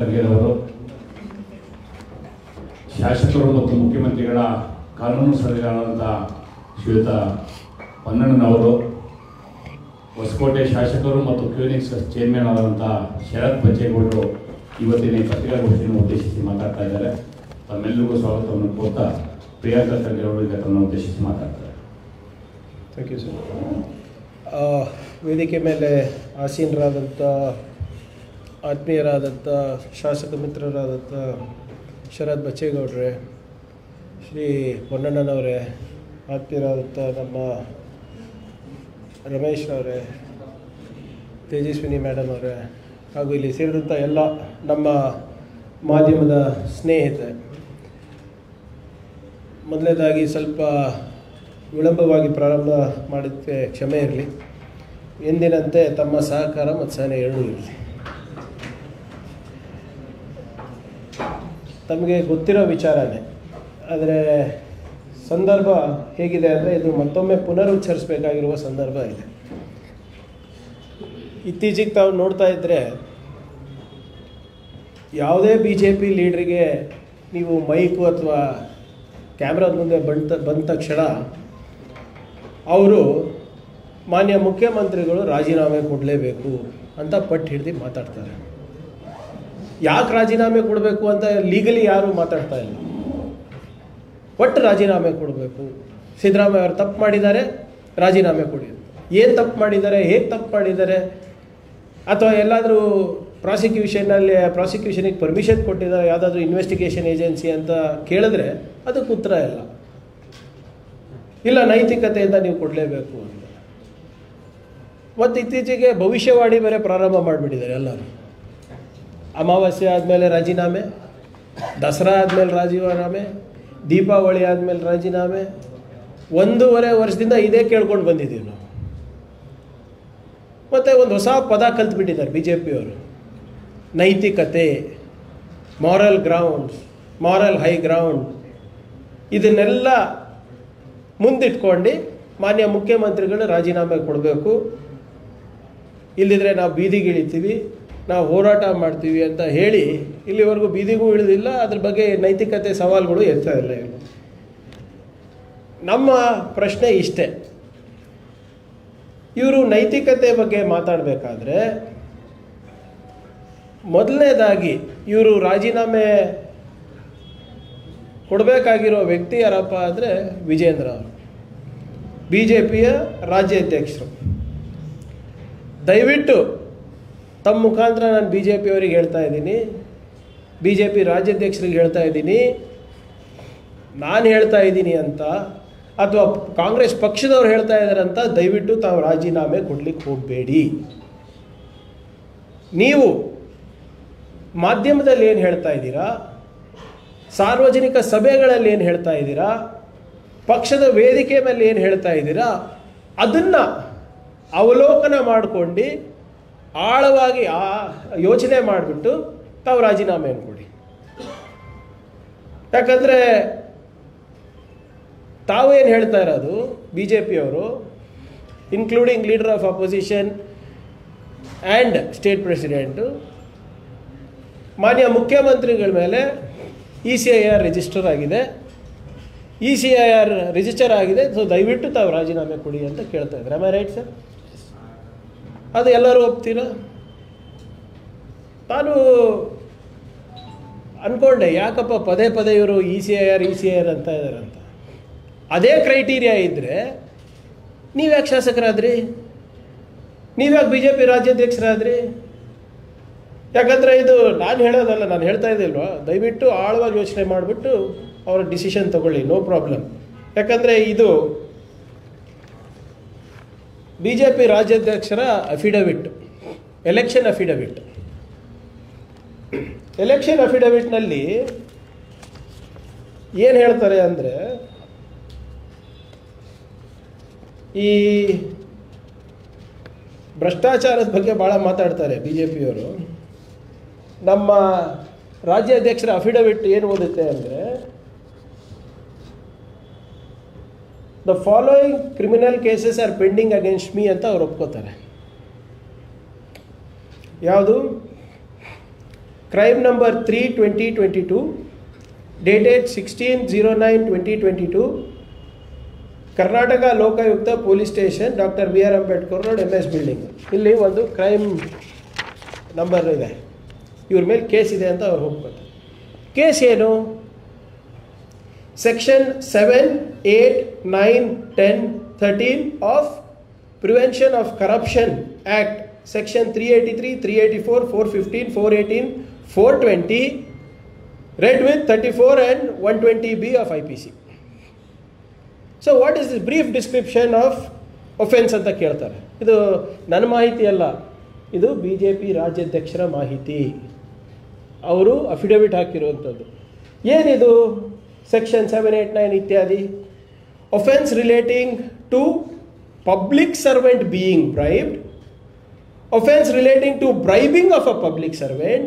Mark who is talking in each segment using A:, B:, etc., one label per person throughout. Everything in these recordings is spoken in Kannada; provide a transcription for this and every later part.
A: ಅವರು ಶಾಸಕರು ಮತ್ತು ಮುಖ್ಯಮಂತ್ರಿಗಳ ಕಾನೂನು ಸಲಹೆಗಾರರಾದ ಶ್ರೀಯುತ ಪೊನ್ನಣ್ಣನವರು, ಹೊಸಕೋಟೆ ಶಾಸಕರು ಮತ್ತು ಕ್ಯೂನಿಕ್ಸ್ ಚೇರ್ಮನ್ ಆದಂಥ ಶರತ್ ಬಚ್ಚೇಗೌಡರು ಇವತ್ತಿನ ಪತ್ರಿಕಾಗೋಷ್ಠಿಯನ್ನು ಉದ್ದೇಶಿಸಿ ಮಾತಾಡ್ತಾ ಇದ್ದಾರೆ. ತಮ್ಮೆಲ್ಲರಿಗೂ ಸ್ವಾಗತವನ್ನು ಕೋರ್ತಾ ಪ್ರಿಯಾಂಕಾ ಖರ್ಗೆ ಅವರು ಈಗ ತಮ್ಮನ್ನು ಉದ್ದೇಶಿಸಿ ಮಾತಾಡ್ತಾರೆ.
B: Thank you sir. ವೇದಿಕೆ ಮೇಲೆ ಆಸೀನರಾದಂಥ ಆತ್ಮೀಯರಾದಂಥ ಶಾಸಕ ಮಿತ್ರರಾದಂಥ ಶರತ್ ಬಚ್ಚೇಗೌಡ್ರೆ, ಶ್ರೀ ಪೊನ್ನಣ್ಣನವರೇ, ಆತ್ಮೀಯರಾದಂಥ ನಮ್ಮ ರಮೇಶ್ ಅವರೇ, ತೇಜಸ್ವಿನಿ ಮೇಡಮ್ ಅವರೇ, ಹಾಗೂ ಇಲ್ಲಿ ಸೇರಿದಂಥ ಎಲ್ಲ ನಮ್ಮ ಮಾಧ್ಯಮದ ಸ್ನೇಹಿತರೆ, ಮೊದಲನೇದಾಗಿ ಸ್ವಲ್ಪ ವಿಳಂಬವಾಗಿ ಪ್ರಾರಂಭ ಮಾಡಿದ್ದಕ್ಕೆ ಕ್ಷಮೆ ಇರಲಿ. ಎಂದಿನಂತೆ ತಮ್ಮ ಸಹಕಾರ ಮತ್ತು ಸಹನೆ ಎರಡೂ ಇರಲಿ. ತಮಗೆ ಗೊತ್ತಿರೋ ವಿಚಾರನೇ, ಆದರೆ ಸಂದರ್ಭ ಹೇಗಿದೆ ಅಂದರೆ ಇದು ಮತ್ತೊಮ್ಮೆ ಪುನರುಚ್ಚರಿಸಬೇಕಾಗಿರುವ ಸಂದರ್ಭ ಇದೆ. ಇತ್ತೀಚೆಗೆ ತಾವು ನೋಡ್ತಾ ಇದ್ದರೆ ಯಾವುದೇ BJP ಲೀಡ್ರಿಗೆ ನೀವು ಮೈಕು ಅಥವಾ ಕ್ಯಾಮ್ರಾದ ಮುಂದೆ ಬಂದ ತಕ್ಷಣ ಅವರು ಮಾನ್ಯ ಮುಖ್ಯಮಂತ್ರಿಗಳು ರಾಜೀನಾಮೆ ಕೊಡಲೇಬೇಕು ಅಂತ ಪಟ್ಟು ಹಿಡಿದು ಮಾತಾಡ್ತಾರೆ. ಯಾಕೆ ರಾಜೀನಾಮೆ ಕೊಡಬೇಕು ಅಂತ ಲೀಗಲಿ ಯಾರೂ ಮಾತಾಡ್ತಾ ಇಲ್ಲ. ಒಟ್ಟು ರಾಜೀನಾಮೆ ಕೊಡಬೇಕು, ಸಿದ್ದರಾಮಯ್ಯ ಅವರು ತಪ್ಪು ಮಾಡಿದ್ದಾರೆ, ರಾಜೀನಾಮೆ ಕೊಡಿ. ಏನು ತಪ್ಪು ಮಾಡಿದ್ದಾರೆ, ಹೇಗೆ ತಪ್ಪು ಮಾಡಿದ್ದಾರೆ, ಅಥವಾ ಎಲ್ಲಾದರೂ ಪ್ರಾಸಿಕ್ಯೂಷನಿಗೆ ಪರ್ಮಿಷನ್ ಕೊಟ್ಟಿದ್ದಾರೆ ಯಾವುದಾದ್ರೂ ಇನ್ವೆಸ್ಟಿಗೇಷನ್ ಏಜೆನ್ಸಿ ಅಂತ ಕೇಳಿದ್ರೆ ಅದಕ್ಕೆ ಉತ್ತರ ಇಲ್ಲ ನೈತಿಕತೆಯಿಂದ ನೀವು ಕೊಡಲೇಬೇಕು ಅಂತ. ಮತ್ತು ಇತ್ತೀಚೆಗೆ ಭವಿಷ್ಯವಾಣಿ ಬೇರೆ ಪ್ರಾರಂಭ ಮಾಡಿಬಿಟ್ಟಿದ್ದಾರೆ ಎಲ್ಲರೂ. ಅಮಾವಾಸ್ಯೆ ಆದಮೇಲೆ ರಾಜೀನಾಮೆ, ದಸರಾ ಆದಮೇಲೆ ರಾಜೀನಾಮೆ, ದೀಪಾವಳಿ ಆದಮೇಲೆ ರಾಜೀನಾಮೆ. 1.5 ವರ್ಷದಿಂದ ಇದೇ ಕೇಳ್ಕೊಂಡು ಬಂದಿದ್ದೀವಿ ನಾವು. ಮತ್ತು ಒಂದು ಹೊಸ ಪದ ಕಲ್ತ್ಬಿಟ್ಟಿದ್ದಾರೆ BJPಯವರು, ನೈತಿಕತೆ, moral grounds, moral high ground. ಇದನ್ನೆಲ್ಲ ಮುಂದಿಟ್ಕೊಂಡು ಮಾನ್ಯ ಮುಖ್ಯಮಂತ್ರಿಗಳು ರಾಜೀನಾಮೆ ಕೊಡಬೇಕು, ಇಲ್ಲದಿದ್ದರೆ ನಾವು ಬೀದಿಗಿಳಿತೀವಿ, ನಾವು ಹೋರಾಟ ಮಾಡ್ತೀವಿ ಅಂತ ಹೇಳಿ ಇಲ್ಲಿವರೆಗೂ ಬೀದಿಗೂ ಇಳಿದಿಲ್ಲ. ಅದ್ರ ಬಗ್ಗೆ ನೈತಿಕತೆ ಸವಾಲುಗಳು ಎತ್ತಾ ಇಲ್ಲ. ನಮ್ಮ ಪ್ರಶ್ನೆ ಇಷ್ಟೇ, ಇವರು ನೈತಿಕತೆ ಬಗ್ಗೆ ಮಾತಾಡಬೇಕಾದ್ರೆ ಮೊದಲನೇದಾಗಿ ಇವರು ರಾಜೀನಾಮೆ ಕೊಡಬೇಕಾಗಿರೋ ವ್ಯಕ್ತಿ ಯಾರಪ್ಪ ಅಂದರೆ ವಿಜೇಂದ್ರ ಅವರು, BJPಯ ರಾಜ್ಯಾಧ್ಯಕ್ಷರು. ದಯವಿಟ್ಟು ತಮ್ಮ ಮುಖಾಂತರ ನಾನು BJP ಅವರಿಗೆ ಹೇಳ್ತಾ ಇದ್ದೀನಿ, BJP ರಾಜ್ಯಾಧ್ಯಕ್ಷರಿಗೆ ಹೇಳ್ತಾ ಇದ್ದೀನಿ, ನಾನು ಹೇಳ್ತಾ ಇದ್ದೀನಿ ಅಂತ ಅಥವಾ ಕಾಂಗ್ರೆಸ್ ಪಕ್ಷದವ್ರು ಹೇಳ್ತಾ ಇದ್ದಾರೆ ಅಂತ ದಯವಿಟ್ಟು ತಾವು ರಾಜೀನಾಮೆ ಕೊಡಲಿಕ್ಕೆ ಹೋಗಬೇಡಿ. ನೀವು ಮಾಧ್ಯಮದಲ್ಲಿ ಏನು ಹೇಳ್ತಾ ಇದ್ದೀರಾ, ಸಾರ್ವಜನಿಕ ಸಭೆಗಳಲ್ಲಿ ಏನು ಹೇಳ್ತಾ ಇದ್ದೀರಾ, ಪಕ್ಷದ ವೇದಿಕೆ ಮೇಲೆ ಏನು ಹೇಳ್ತಾ ಇದ್ದೀರಾ, ಅದನ್ನು ಅವಲೋಕನ ಮಾಡಿಕೊಂಡು ಆಳವಾಗಿ ಯೋಚನೆ ಮಾಡಿಬಿಟ್ಟು ತಾವು ರಾಜೀನಾಮೆಯನ್ನು ಕೊಡಿ. ಯಾಕಂದರೆ ತಾವೇನು ಹೇಳ್ತಾ ಇರೋದು BJPಯವರು, including leader of opposition and state president, ಮಾನ್ಯ ಮುಖ್ಯಮಂತ್ರಿಗಳ ಮೇಲೆ ECIR ರಿಜಿಸ್ಟರ್ ಆಗಿದೆ, ECIR ರಿಜಿಸ್ಟರ್ ಆಗಿದೆ, ಸೊ ದಯವಿಟ್ಟು ತಾವು ರಾಜೀನಾಮೆ ಕೊಡಿ ಅಂತ ಕೇಳ್ತಾ ಇದ್ದಾರೆ. Am I right sir? ಅದು ಎಲ್ಲರೂ ಒಪ್ತೀರಾ? ನಾನು ಅಂದ್ಕೊಂಡೆ ಯಾಕಪ್ಪ ಪದೇ ಪದೇ ಇವರು ECIR ಅಂತ ಇದ್ದಾರೆ ಅಂತ. ಅದೇ ಕ್ರೈಟೀರಿಯಾ ಇದ್ದರೆ ನೀವ್ಯಾಕೆ ಶಾಸಕರಾದ್ರಿ, ನೀವ್ಯಾಕೆ BJP ರಾಜ್ಯಾಧ್ಯಕ್ಷರಾದ್ರಿ? ಯಾಕಂದರೆ ಇದು ನಾನು ಹೇಳೋದಲ್ಲ, ನಾನು ಹೇಳ್ತಾ ಇದ್ದಿಲ್ವಾ, ದಯವಿಟ್ಟು ಆಳವಾಗಿ ಯೋಚನೆ ಮಾಡಿಬಿಟ್ಟು ಅವರ ಡಿಸಿಷನ್ ತಗೊಳ್ಳಿ, ನೋ ಪ್ರಾಬ್ಲಮ್. ಯಾಕಂದರೆ ಇದು BJP ರಾಜ್ಯಾಧ್ಯಕ್ಷರ ಅಫಿಡವಿಟ್, ಎಲೆಕ್ಷನ್ ಅಫಿಡವಿಟ್. ಎಲೆಕ್ಷನ್ ಅಫಿಡವಿಟ್ನಲ್ಲಿ ಏನು ಹೇಳ್ತಾರೆ ಅಂದರೆ, ಈ ಭ್ರಷ್ಟಾಚಾರದ ಬಗ್ಗೆ ಭಾಳ ಮಾತಾಡ್ತಾರೆ BJPಯವರು. ನಮ್ಮ ರಾಜ್ಯಾಧ್ಯಕ್ಷರ ಅಫಿಡವಿಟ್ ಏನು ಓದುತ್ತೆ ಅಂದರೆ, the following criminal cases are pending against me ಅಂತ ಅವ್ರು ಒಪ್ಕೋತಾರೆ. ಯಾವುದು? crime number 3/2022, dated 16/09/2022, Karnataka Lokayukta police station, doctor B R Ambedkar road, MS building. ಇಲ್ಲಿ ಒಂದು ಕ್ರೈಮ್ ನಂಬರ್ ಇದೆ, ಇವ್ರ ಮೇಲೆ ಕೇಸ್ ಇದೆ ಅಂತ ಅವ್ರು ಹೋಗ್ತಾರೆ. ಕೇಸ್ ಏನು? Section 7, 8, 9, 10, 13 of prevention of corruption act, section 383, 384, 415, 418, 420, read with 34 and 120B of IPC. So what is this brief description of offence ಅಂತ ಕೇಳ್ತಾರೆ. ಇದು ನನ್ನ ಮಾಹಿತಿ ಅಲ್ಲ, ಇದು BJP ರಾಜ್ಯಾಧ್ಯಕ್ಷರ ಮಾಹಿತಿ, ಅವರು ಅಫಿಡವಿಟ್ ಹಾಕಿರುವಂಥದ್ದು. ಏನಿದು? ಸೆಕ್ಷನ್ 7, 8, 9 ಇತ್ಯಾದಿ. Offence relating to public servant being bribed, offense relating to bribing of a public servant,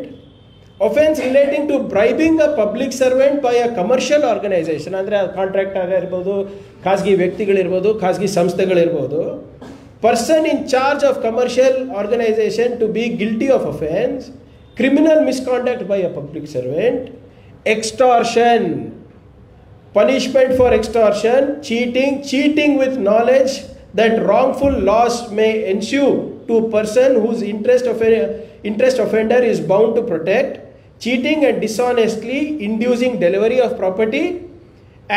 B: offense relating to bribing a public servant by a commercial organization, ಅಂದರೆ ಕಾಂಟ್ರಾಕ್ಟ್ ಆಗಿರ್ಬೋದು, ಖಾಸಗಿ ವ್ಯಕ್ತಿಗಳಿರ್ಬೋದು, ಖಾಸಗಿ ಸಂಸ್ಥೆಗಳಿರ್ಬೋದು, person in charge of commercial organisation to be guilty of offence, criminal misconduct by a public servant, extortion, punishment for extortion, cheating with knowledge that wrongful loss may ensue to person whose interest offender is bound to protect, cheating and dishonestly inducing delivery of property,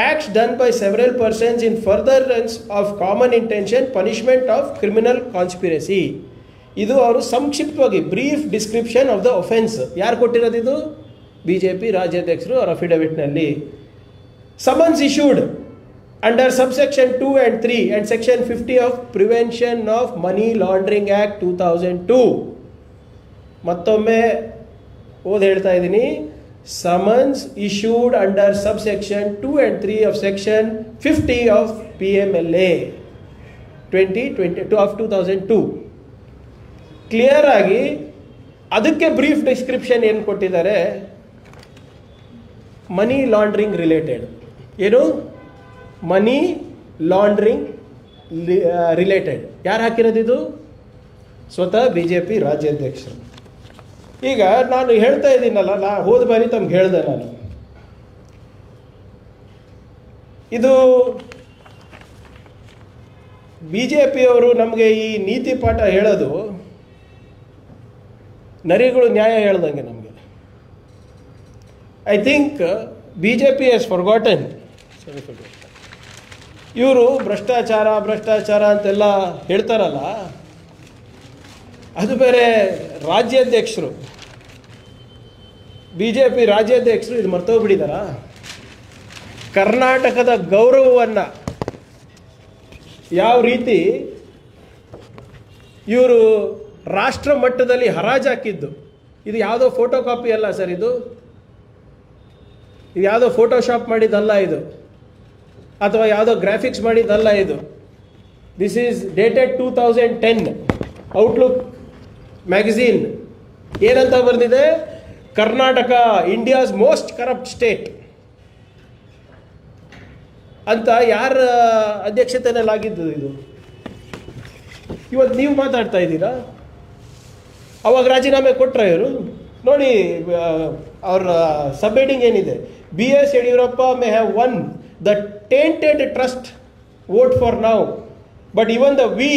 B: acts done by several persons in furtherance of common intention, punishment of criminal conspiracy. ಇದು ಅವರು ಸಂಕ್ಷಿಪ್ತವಾಗಿ brief description of the offence. ಯಾರು ಕೊಟ್ಟಿರೋದು ಇದು? BJP ರಾಜ್ಯಾಧ್ಯಕ್ಷರು ಅವರ ಅಫಿಡವಿಟ್ನಲ್ಲಿ. Summons issued under subsection 2 and 3 and section 50 of Prevention of Money Laundering Act 2002. ಮತ್ತೊಮ್ಮೆ ಹೇಳ್ತಾ ಇದ್ದೀನಿ, summons issued under subsection 2 and 3 of section 50 of PMLA 2022 of 2002. Clear ಆಗಿ ಅದಕ್ಕೆ ಬ್ರೀಫ್ ಡಿಸ್ಕ್ರಿಪ್ಷನ್ ಏನು ಕೊಟ್ಟಿದ್ದಾರೆ? Money laundering related. ಏನು? Money laundering related. ಯಾರು ಹಾಕಿರೋದು ಇದು? ಸ್ವತಃ BJP ರಾಜ್ಯಾಧ್ಯಕ್ಷರು. ಈಗ ನಾನು ಹೇಳ್ತಾ ಇದ್ದೀನಲ್ಲ, ಹೋದ ಬಾರಿ ತಮ್ಗೆ ಹೇಳಿದೆ ನಾನು, ಇದು BJPಯವರು ನಮಗೆ ಈ ನೀತಿ ಪಾಠ ಹೇಳೋದು ನರಿಗಳು ನ್ಯಾಯ ಹೇಳ್ದಂಗೆ ನಮಗೆ. I think BJP has forgotten. ಇವರು ಭ್ರಷ್ಟಾಚಾರ ಅಂತೆಲ್ಲ ಹೇಳ್ತಾರಲ್ಲ, ಅದು ಬೇರೆ ರಾಜ್ಯಾಧ್ಯಕ್ಷರು, BJP ರಾಜ್ಯಾಧ್ಯಕ್ಷರು ಇದು ಮರ್ತೋಗ್ಬಿಟ್ಟಿದಾರ? ಕರ್ನಾಟಕದ ಗೌರವವನ್ನು ಯಾವ ರೀತಿ ಇವರು ರಾಷ್ಟ್ರ ಮಟ್ಟದಲ್ಲಿ ಹರಾಜಾಕಿದ್ದು. ಇದು ಯಾವುದೋ ಫೋಟೋ ಕಾಪಿ ಅಲ್ಲ ಸರ್, ಇದು ಯಾವುದೋ ಫೋಟೋಶಾಪ್ ಮಾಡಿದ್ದಲ್ಲ ಇದು, ಅಥವಾ ಯಾವುದೋ ಗ್ರಾಫಿಕ್ಸ್ ಮಾಡಿದ್ದಲ್ಲ ಇದು. This is dated 2010. Outlook magazine ಏನಂತ ಬರೆದಿದೆ? Karnataka India's most corrupt state ಅಂತ. ಯಾರ ಅಧ್ಯಕ್ಷತೆಯಲ್ಲಿ ಆಗಿದ್ದು ಇದು? ಇವತ್ತು ನೀವು ಮಾತಾಡ್ತಾ ಇದ್ದೀರಾ, ಅವಾಗ ರಾಜೀನಾಮೆ ಕೊಟ್ಟರೆ ಇವರು ನೋಡಿ. ಅವ್ರ ಸಬ್ ಹೆಡಿಂಗ್ ಏನಿದೆ? BS Yediyurappa may have won the tainted trust vote for now, but even the we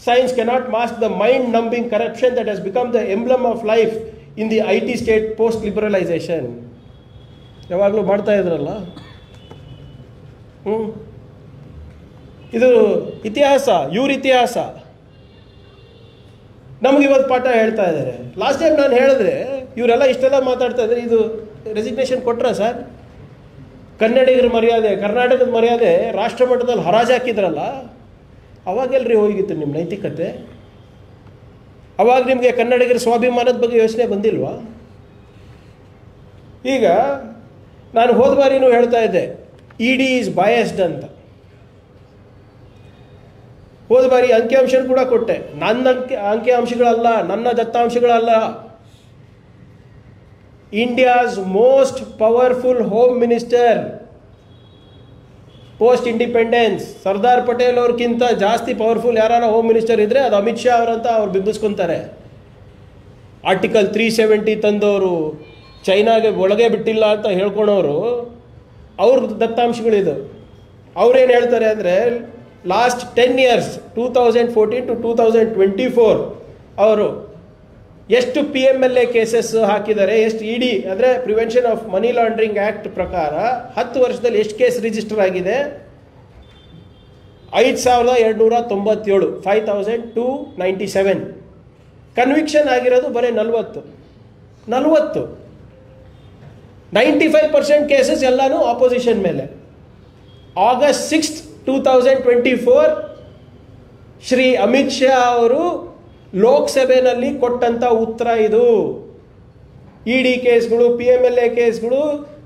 B: science cannot mask the mind-numbing corruption that has become the emblem of life in the IT state post-liberalization. ಯಾವಾಗಲೂ ಮಾಡ್ತಾ ಇದ್ರಲ್ಲ. ಇದು ಇತಿಹಾಸ, ಇವ್ರ ಇತಿಹಾಸ ನಮ್ಗೆ ಇವತ್ತು ಪಾಠ ಹೇಳ್ತಾ ಇದ್ದಾರೆ. ಲಾಸ್ಟ್ ಟೈಮ್ ನಾನು ಹೇಳಿದ್ರೆ ಇವರೆಲ್ಲ ಇಷ್ಟೆಲ್ಲ ಮಾತಾಡ್ತಾ ಇದ್ದಾರೆ. ಇದು ರೆಸಿಗ್ನೇಷನ್ ಕೊಟ್ರ ಸರ್? ಕನ್ನಡಿಗರ ಮರ್ಯಾದೆ, ಕರ್ನಾಟಕದ ಮರ್ಯಾದೆ ರಾಷ್ಟ್ರ ಮಟ್ಟದಲ್ಲಿ ಹರಾಜು ಹಾಕಿದ್ರಲ್ಲ, ಅವಾಗೆಲ್ರಿ ಹೋಗಿತ್ತು ನಿಮ್ಮ ನೈತಿಕತೆ? ಅವಾಗ ನಿಮಗೆ ಕನ್ನಡಿಗರ ಸ್ವಾಭಿಮಾನದ ಬಗ್ಗೆ ಯೋಚನೆ ಬಂದಿಲ್ವಾ? ಈಗ ನಾನು ಹೋದ ಬಾರಿನೂ ಹೇಳ್ತಾ ಇದ್ದೆ, ED ಈಸ್ ಬಯಾಸ್ಡ್ ಅಂತ. ಹೋದ ಬಾರಿ ಅಂಕಿಅಂಶ ಕೂಡ ಕೊಟ್ಟೆ. ನನ್ನ ಅಂಕಿಅಂಶಗಳಲ್ಲ, ನನ್ನ ದತ್ತಾಂಶಗಳಲ್ಲ. India's most powerful home minister post independence, Sardar Patel ಅವ್ರಿಗಿಂತ ಜಾಸ್ತಿ ಪವರ್ಫುಲ್ ಯಾರು ಹೋಮ್ ಮಿನಿಸ್ಟರ್ ಇದ್ದರೆ ಅದು ಅಮಿತ್ ಶಾ ಅವರಂತ ಅವ್ರು ಬಿಂಬಿಸ್ಕೊತಾರೆ. ಆರ್ಟಿಕಲ್ 370 ತಂದವರು, ಚೈನಾಗೆ ಒಳಗೆ ಬಿಟ್ಟಿಲ್ಲ ಅಂತ ಹೇಳ್ಕೊಳೋರು, ಅವ್ರ ದತ್ತಾಂಶಗಳಿದು. ಅವ್ರೇನು ಹೇಳ್ತಾರೆ ಅಂದರೆ ಲಾಸ್ಟ್ 10 years 2014 to 2024 ಅವರು ಎಷ್ಟು PMLA ಕೇಸಸ್ ಹಾಕಿದ್ದಾರೆ, ಎಷ್ಟು ED ಅಂದರೆ prevention of money laundering act ಪ್ರಕಾರ 10 ವರ್ಷದಲ್ಲಿ ಎಷ್ಟು ಕೇಸ್ ರಿಜಿಸ್ಟರ್ ಆಗಿದೆ? 5297, 5297. ಕನ್ವಿಕ್ಷನ್ ಆಗಿರೋದು ಬರೀ 40. 95% ಕೇಸಸ್ ಎಲ್ಲನೂ ಆಪೋಸಿಷನ್ ಮೇಲೆ. August 6, 2024 ಶ್ರೀ ಅಮಿತ್ ಶಾ ಅವರು ಲೋಕಸಭೆಯಲ್ಲಿ ಕೊಟ್ಟಂಥ ಉತ್ತರ ಇದು. ED ಕೇಸ್ಗಳು, PMLA ಕೇಸ್ಗಳು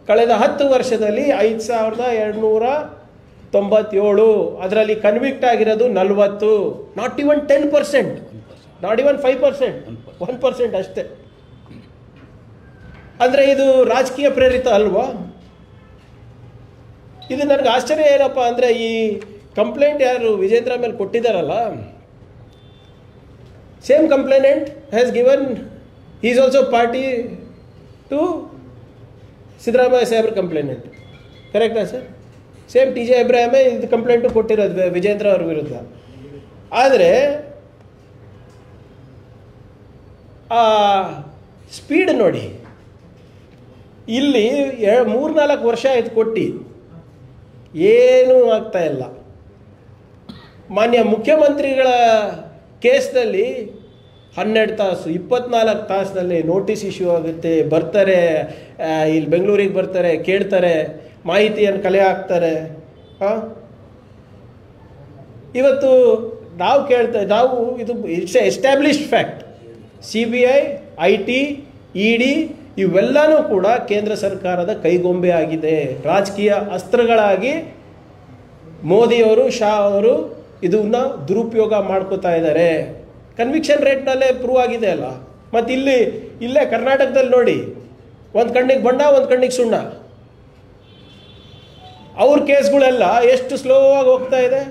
B: ಕಳೆದ 10 ವರ್ಷದಲ್ಲಿ 5297, ಅದರಲ್ಲಿ ಕನ್ವಿಕ್ಟ್ ಆಗಿರೋದು 40. ನಾಟ್ ಇವನ್ 10%, ನಾಟ್ ಇವನ್ 5%, 1% ಅಷ್ಟೇ. ಅಂದರೆ ಇದು ರಾಜಕೀಯ ಪ್ರೇರಿತ ಅಲ್ವಾ? ಇದು ನನಗೆ ಆಶ್ಚರ್ಯ ಏನಪ್ಪ ಅಂದರೆ, ಈ ಕಂಪ್ಲೇಂಟ್ ಯಾರು ವಿಜೇಂದ್ರ ಮೇಲೆ ಕೊಟ್ಟಿದ್ದಾರಲ್ಲ, same complainant has given, he is also party to Siddaramaiah ಸಾಹೇಬ್ರ ಕಂಪ್ಲೇನೆಂಟ್. ಕರೆಕ್ಟಾ ಸರ್? ಸೇಮ್ TJ ಇಬ್ರಾಹಿಮೇ ಇದು ಕಂಪ್ಲೇಂಟು ಕೊಟ್ಟಿರೋದು ವಿಜೇಂದ್ರ ಅವ್ರ ವಿರುದ್ಧ. ಆದರೆ ಆ ಸ್ಪೀಡ್ ನೋಡಿ, ಇಲ್ಲಿ 3-4 ವರ್ಷ ಆಯ್ತು ಕೊಟ್ಟು, ಏನೂ ಆಗ್ತಾ ಇಲ್ಲ. ಮಾನ್ಯ ಮುಖ್ಯಮಂತ್ರಿಗಳ ಕೇಸ್ನಲ್ಲಿ 12 ತಾಸು 24 ತಾಸಿನಲ್ಲಿ ನೋಟಿಸ್ ಇಶ್ಯೂ ಆಗುತ್ತೆ, ಬರ್ತಾರೆ, ಇಲ್ಲಿ ಬೆಂಗಳೂರಿಗೆ ಬರ್ತಾರೆ, ಕೇಳ್ತಾರೆ, ಮಾಹಿತಿಯನ್ನು ಕಲೆ ಹಾಕ್ತಾರೆ. ಇವತ್ತು ನಾವು ಇದು it's established fact. CBI, IT, ED ಇವೆಲ್ಲನೂ ಕೂಡ ಕೇಂದ್ರ ಸರ್ಕಾರದ ಕೈಗೊಂಬೆ ಆಗಿದೆ. ರಾಜಕೀಯ ಅಸ್ತ್ರಗಳಾಗಿ ಮೋದಿಯವರು, ಶಾ ಅವರು ಇದನ್ನ ದುರುಪಯೋಗ ಮಾಡ್ಕೋತಾ ಇದ್ದಾರೆ. ಕನ್ವಿಕ್ಷನ್ ರೇಟ್ನಲ್ಲೇ ಪ್ರೂವ್ ಆಗಿದೆ ಅಲ್ಲ. ಮತ್ತು ಇಲ್ಲೇ ಕರ್ನಾಟಕದಲ್ಲಿ ನೋಡಿ, ಒಂದು ಕಣ್ಣಿಗೆ ಬಣ್ಣ, ಒಂದು ಕಣ್ಣಿಗೆ ಸುಣ್ಣ. ಅವ್ರ ಕೇಸ್ಗಳೆಲ್ಲ ಎಷ್ಟು ಸ್ಲೋ ಆಗಿ ಹೋಗ್ತಾ ಇದೆ.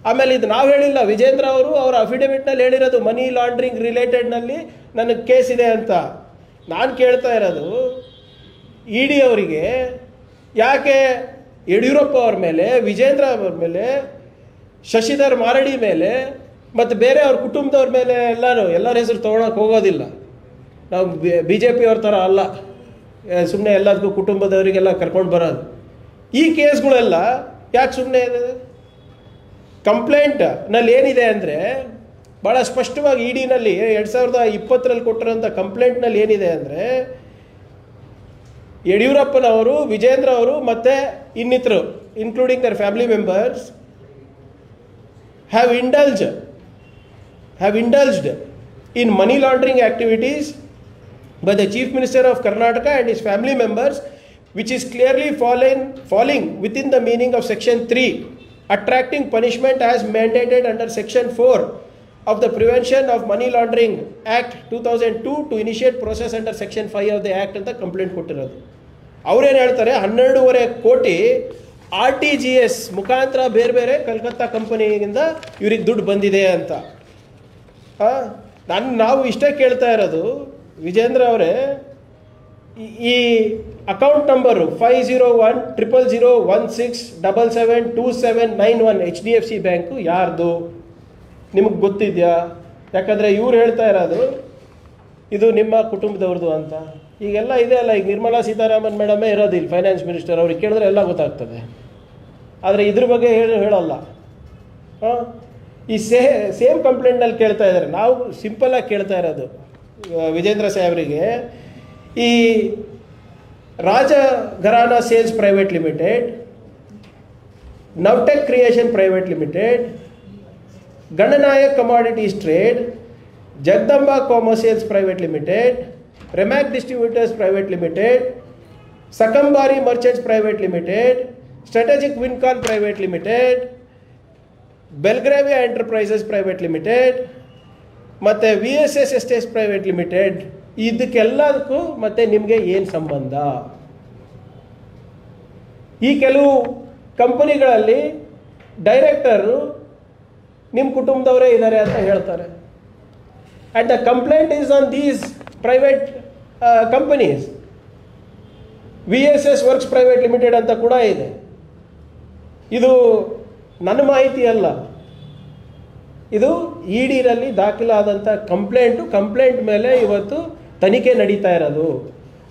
B: ಆಮೇಲೆ ಇದು ನಾವು ಹೇಳಿಲ್ಲ, ವಿಜೇಂದ್ರ ಅವರು ಅವರ ಅಫಿಡವಿಟ್ನಲ್ಲಿ ಹೇಳಿರೋದು ಮನಿ ಲಾಂಡ್ರಿಂಗ್ ರಿಲೇಟೆಡ್ನಲ್ಲಿ ನನಗೆ ಕೇಸ್ ಇದೆ ಅಂತ. ನಾನು ಕೇಳ್ತಾ ಇರೋದು, ED ಅವರಿಗೆ ಯಾಕೆ ಯಡಿಯೂರಪ್ಪ ಅವ್ರ ಮೇಲೆ, ವಿಜೇಂದ್ರ ಅವ್ರ ಮೇಲೆ, ಶಶಿಧರ್ ಮಾರಡಿ ಮೇಲೆ ಮತ್ತು ಬೇರೆ ಅವ್ರ ಕುಟುಂಬದವ್ರ ಮೇಲೆ ಎಲ್ಲರ ಹೆಸರು ತೊಗೊಳಕ್ಕೆ ಹೋಗೋದಿಲ್ಲ. ನಾವು BJP ಅವ್ರ ಥರ ಅಲ್ಲ, ಸುಮ್ಮನೆ ಎಲ್ಲದಕ್ಕೂ ಕುಟುಂಬದವರಿಗೆಲ್ಲ ಕರ್ಕೊಂಡು ಬರೋದು. ಈ ಕೇಸ್ಗಳೆಲ್ಲ ಯಾಕೆ ಸುಮ್ಮನೆ ಇದೆ? ಕಂಪ್ಲೇಂಟ್ನಲ್ಲಿ ಏನಿದೆ ಅಂದರೆ ಭಾಳ ಸ್ಪಷ್ಟವಾಗಿ EDನಲ್ಲಿ 2020 ಕೊಟ್ಟಿರೋಂಥ ಕಂಪ್ಲೇಂಟ್ನಲ್ಲಿ ಏನಿದೆ ಅಂದರೆ, ಯಡಿಯೂರಪ್ಪನವರು, ವಿಜೇಂದ್ರ ಅವರು ಮತ್ತು ಇನ್ನಿತರು including their family members have indulged in money laundering activities by the Chief Minister of Karnataka and his family members, which is clearly falling within the meaning of Section 3, attracting punishment as mandated under Section 4 of the Prevention of Money Laundering Act 2002 to initiate process under Section 5 of the Act ಅಂತ ಕಂಪ್ಲೇಂಟ್ ಕೊಟ್ಟಿರೋದು. ಅವ್ರೇನು ಹೇಳ್ತಾರೆ, 12.5 ಕೋಟಿ RTGS ಮುಖಾಂತರ ಬೇರೆ ಬೇರೆ ಕಲ್ಕತ್ತಾ ಕಂಪನಿಯಿಂದ ಇವ್ರಿಗೆ ದುಡ್ಡು ಬಂದಿದೆ ಅಂತ. ನಾವು ಇಷ್ಟೇ ಕೇಳ್ತಾ ಇರೋದು, ವಿಜೇಂದ್ರ ಅವರೇ, ಈ ಅಕೌಂಟ್ ನಂಬರು 50100016772791 HDFC ಬ್ಯಾಂಕು ಯಾರ್ದು ನಿಮಗೆ ಗೊತ್ತಿದೆಯಾ? ಯಾಕಂದರೆ ಇವ್ರು ಹೇಳ್ತಾ ಇರೋದು ಇದು ನಿಮ್ಮ ಕುಟುಂಬದವ್ರದ್ದು ಅಂತ. ಈಗೆಲ್ಲ ಇದೆ ಅಲ್ಲ, ಈಗ ನಿರ್ಮಲಾ ಸೀತಾರಾಮನ್ ಮೇಡಮೇ ಇರೋದಿಲ್ಲ ಫೈನಾನ್ಸ್ ಮಿನಿಸ್ಟರ್, ಅವ್ರಿಗೆ ಕೇಳಿದ್ರೆ ಎಲ್ಲ ಗೊತ್ತಾಗ್ತದೆ. ಆದರೆ ಇದ್ರ ಬಗ್ಗೆ ಹೇಳಲ್ಲ. ಈ ಸೇಮ್ ಕಂಪ್ಲೇಂಟ್ನಲ್ಲಿ ಕೇಳ್ತಾ ಇದ್ದಾರೆ. ನಾವು ಸಿಂಪಲ್ಲಾಗಿ ಕೇಳ್ತಾ ಇರೋದು ವಿಜೇಂದ್ರ ಸಾಹೇಬರಿಗೆ, ಈ Raja Gharana sales private limited, Navtech creation private limited, Gananayak commodities trade, Jagadamba commercials private limited, Remac distributors private limited, Shakambari merchants private limited, strategic Vincon private limited, Belgravia enterprises private limited ಮತ್ತು VSS ಎಸ್ಟೇಟ್ಸ್ ಪ್ರೈವೇಟ್ ಲಿಮಿಟೆಡ್, ಇದಕ್ಕೆಲ್ಲದಕ್ಕೂ ಮತ್ತು ನಿಮಗೆ ಏನು ಸಂಬಂಧ? ಈ ಕೆಲವು ಕಂಪನಿಗಳಲ್ಲಿ ಡೈರೆಕ್ಟರು ನಿಮ್ಮ ಕುಟುಂಬದವರೇ ಇದ್ದಾರೆ ಅಂತ ಹೇಳ್ತಾರೆ. And the complaint is on these private companies. VSS works private limited ಅಂತ ಕೂಡ ಇದೆ. ಇದು ನನ್ನ ಮಾಹಿತಿ ಅಲ್ಲ, ಇದು EDನಲ್ಲಿ ದಾಖಲಾದಂಥ ಕಂಪ್ಲೇಂಟ್ ಮೇಲೆ ಇವತ್ತು ತನಿಖೆ ನಡೀತಾ ಇರೋದು.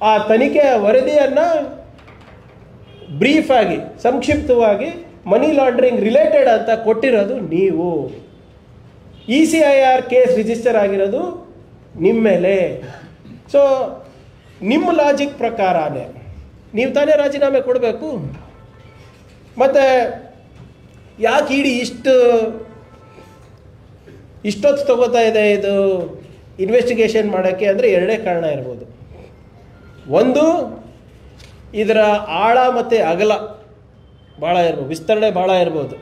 B: ಆ ತನಿಖೆಯ ವರದಿಯನ್ನು ಬ್ರೀಫಾಗಿ ಸಂಕ್ಷಿಪ್ತವಾಗಿ ಮನಿ ಲಾಂಡ್ರಿಂಗ್ ರಿಲೇಟೆಡ್ ಅಂತ ಕೊಟ್ಟಿರೋದು ನೀವು. ECIR ಕೇಸ್ ರಿಜಿಸ್ಟರ್ ಆಗಿರೋದು ನಿಮ್ಮ ಮೇಲೆ. ಸೊ ನಿಮ್ಮ ಲಾಜಿಕ್ ಪ್ರಕಾರನೇ ನೀವು ತಾನೇ ರಾಜೀನಾಮೆ ಕೊಡಬೇಕು. ಮತ್ತು ಯಾಕೆ ಇಡೀ ಇಷ್ಟೊತ್ತು ತಗೋತಾ ಇದೆ ಇದು ಇನ್ವೆಸ್ಟಿಗೇಷನ್ ಮಾಡೋಕ್ಕೆ ಅಂದರೆ ಎರಡೇ ಕಾರಣ ಇರ್ಬೋದು. ಒಂದು, ಇದರ ಆಳ ಮತ್ತು ಅಗಲ ಭಾಳ ಇರ್ಬೋದು, ವಿಸ್ತರಣೆ ಭಾಳ ಇರ್ಬೋದು.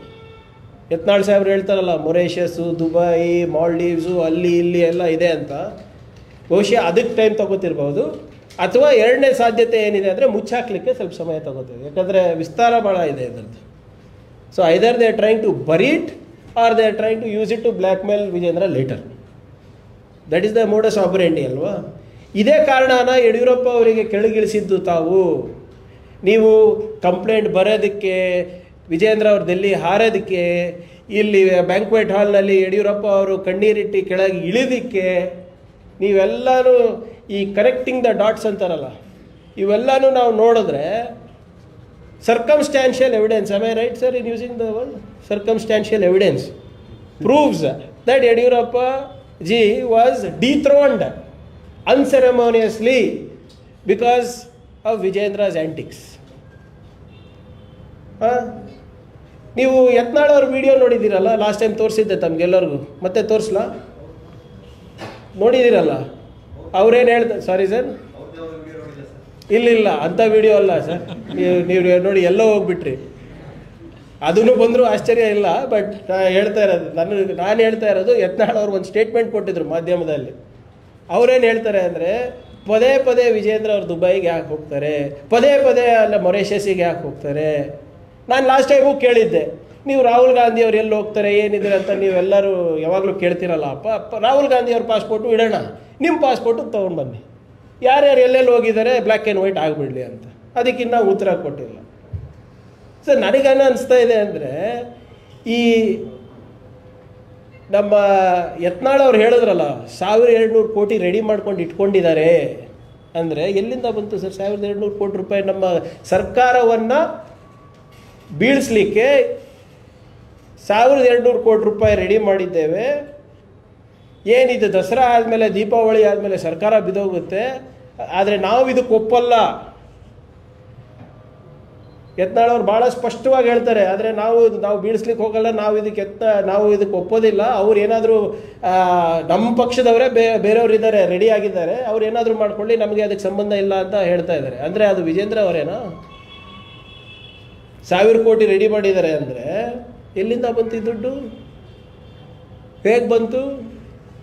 B: ಯತ್ನಾಳ್ ಸಾಹೇಬ್ರು ಹೇಳ್ತಾರಲ್ಲ, ಮೊರೇಷಿಯಸ್ಸು, ದುಬೈ, ಮಾಲ್ಡೀವ್ಸು, ಅಲ್ಲಿ ಇಲ್ಲಿ ಎಲ್ಲ ಇದೆ ಅಂತ. ಬಹುಶಃ ಅದಕ್ಕೆ ಟೈಮ್ ತಗೋತಿರ್ಬೋದು. ಅಥವಾ ಎರಡನೇ ಸಾಧ್ಯತೆ ಏನಿದೆ ಅಂದರೆ ಮುಚ್ಚಾಕ್ಲಿಕ್ಕೆ ಸ್ವಲ್ಪ ಸಮಯ ತಗೋತೀವಿ, ಯಾಕಂದರೆ ವಿಸ್ತಾರ ಭಾಳ ಇದೆ ಇದರದ್ದು. So either they are trying to bury it or they are trying to use it to blackmail Vijayendra later. That is the modus operandi ಅಲ್ವಾ. ಇದೇ ಕಾರಣನ ಯಡಿಯೂರಪ್ಪ ಅವರಿಗೆ ಕೆಳಗಿಳಿಸಿದ್ದು ತಾವು. ನೀವು ಕಂಪ್ಲೇಂಟ್ ಬರೋದಕ್ಕೆ, ವಿಜೇಂದ್ರ ಅವ್ರ ಡೆಲ್ಲಿ ಹಾರೋದಕ್ಕೆ, ಇಲ್ಲಿ ಬ್ಯಾಂಕ್ವೆಟ್ ಹಾಲ್ನಲ್ಲಿ ಯಡಿಯೂರಪ್ಪ ಅವರು ಕಣ್ಣೀರಿಟ್ಟು ಕೆಳಗೆ ಇಳಿದಕ್ಕೆ, ನೀವೆಲ್ಲರೂ ಈ ಕನೆಕ್ಟಿಂಗ್ ದ ಡಾಟ್ಸ್ ಅಂತಾರಲ್ಲ, ಇವೆಲ್ಲನೂ ನಾವು ನೋಡಿದ್ರೆ circumstantial evidence, am I right sir in using the word circumstantial evidence, proves that Yadiyurappa ji was dethroned unceremoniously because of Vijendra's antics. ನೀವು ಯತ್ನಾಳ್ ಅವ್ರ ವಿಡಿಯೋ ನೋಡಿದ್ದೀರಲ್ಲ, ಲಾಸ್ಟ್ ಟೈಮ್ ತೋರಿಸಿದ್ದೆ ತಮಗೆಲ್ಲರಿಗೂ, ಮತ್ತೆ ತೋರಿಸ್ಲಾ? ನೋಡಿದ್ದೀರಲ್ಲ, ಅವ್ರೇನು ಹೇಳ್ತಾರೆ? ಸಾರಿ ಸರ್, ಇಲ್ಲ ಅಂಥ ವಿಡಿಯೋ ಅಲ್ಲ ಸರ್. ನೀವು ನೋಡಿ ಎಲ್ಲೋ ಹೋಗ್ಬಿಟ್ರಿ. ಅದನ್ನು ಬಂದರೂ ಆಶ್ಚರ್ಯ ಇಲ್ಲ. ಬಟ್ ನಾನು ಹೇಳ್ತಾ ಇರೋದು ಯತ್ನಾಳ್ ಅವ್ರು ಒಂದು ಸ್ಟೇಟ್ಮೆಂಟ್ ಕೊಟ್ಟಿದ್ರು ಮಾಧ್ಯಮದಲ್ಲಿ. ಅವರೇನು ಹೇಳ್ತಾರೆ ಅಂದರೆ, ಪದೇ ಪದೇ ವಿಜೇಂದ್ರ ಅವ್ರು ದುಬೈಗೆ ಯಾಕೆ ಹೋಗ್ತಾರೆ, ಪದೇ ಪದೇ ಅಲ್ಲ ಮೊರೇಷಿಯಸ್ಸಿಗೆ ಯಾಕೆ ಹೋಗ್ತಾರೆ. ನಾನು ಲಾಸ್ಟ್ ಟೈಮು ಕೇಳಿದ್ದೆ, ನೀವು ರಾಹುಲ್ ಗಾಂಧಿ ಅವ್ರು ಎಲ್ಲಿ ಹೋಗ್ತಾರೆ ಏನಿದ್ದೀರ ಅಂತ ನೀವೆಲ್ಲರೂ ಯಾವಾಗಲೂ ಕೇಳ್ತೀರಲ್ಲ. ರಾಹುಲ್ ಗಾಂಧಿ ಅವ್ರ ಪಾಸ್ಪೋರ್ಟು ಇಡೋಣ, ನಿಮ್ಮ ಪಾಸ್ಪೋರ್ಟು ತೊಗೊಂಡು ಬನ್ನಿ, ಯಾರ್ಯಾರು ಎಲ್ಲೆಲ್ಲಿ ಹೋಗಿದ್ದಾರೆ ಬ್ಲ್ಯಾಕ್ ಆ್ಯಂಡ್ ವೈಟ್ ಆಗಿಬಿಡಲಿ ಅಂತ. ಅದಕ್ಕಿನ್ನ ಉತ್ತರ ಕೊಟ್ಟಿಲ್ಲ. ಸರ್, ನನಗೇನು ಅನಿಸ್ತಾ ಇದೆ ಅಂದರೆ, ಈ ನಮ್ಮ ಯತ್ನಾಳ್ ಅವ್ರು ಹೇಳಿದ್ರಲ್ಲ 1200 ಕೋಟಿ ರೆಡಿ ಮಾಡ್ಕೊಂಡು ಇಟ್ಕೊಂಡಿದ್ದಾರೆ ಅಂದರೆ, ಎಲ್ಲಿಂದ ಬಂತು ಸರ್ 1200 ಕೋಟಿ ರೂಪಾಯಿ? ನಮ್ಮ ಸರ್ಕಾರವನ್ನು ಬೀಳಿಸ್ಲಿಕ್ಕೆ 1200 ಕೋಟಿ ರೂಪಾಯಿ ರೆಡಿ ಮಾಡಿದ್ದೇವೆ. ಏನಿದು ದಸರಾ ಆದಮೇಲೆ, ದೀಪಾವಳಿ ಆದಮೇಲೆ ಸರ್ಕಾರ ಬಿದ್ದೋಗುತ್ತೆ. ಆದರೆ ನಾವು ಇದಕ್ಕೆ ಒಪ್ಪಲ್ಲ. ಯತ್ನಾಳ್ ಅವ್ರು ಭಾಳ ಸ್ಪಷ್ಟವಾಗಿ ಹೇಳ್ತಾರೆ. ಆದರೆ ನಾವು ಬೀಳಿಸ್ಲಿಕ್ಕೆ ಹೋಗಲ್ಲ, ನಾವು ಇದಕ್ಕೆ ಒಪ್ಪೋದಿಲ್ಲ. ಅವ್ರು ಏನಾದರೂ ನಮ್ಮ ಪಕ್ಷದವರೇ ಬೇರೆಯವ್ರು ಇದ್ದಾರೆ, ರೆಡಿ ಆಗಿದ್ದಾರೆ, ಅವ್ರು ಏನಾದರೂ ಮಾಡ್ಕೊಳ್ಳಿ, ನಮಗೆ ಅದಕ್ಕೆ ಸಂಬಂಧ ಇಲ್ಲ ಅಂತ ಹೇಳ್ತಾ ಇದ್ದಾರೆ. ಅಂದರೆ ಅದು ವಿಜೇಂದ್ರ ಅವರೇನಾ? 1000 ಕೋಟಿ ರೆಡಿ ಮಾಡಿದ್ದಾರೆ ಅಂದರೆ ಎಲ್ಲಿಂದ ಬಂತು ಈ ದುಡ್ಡು? ಹೇಗೆ ಬಂತು?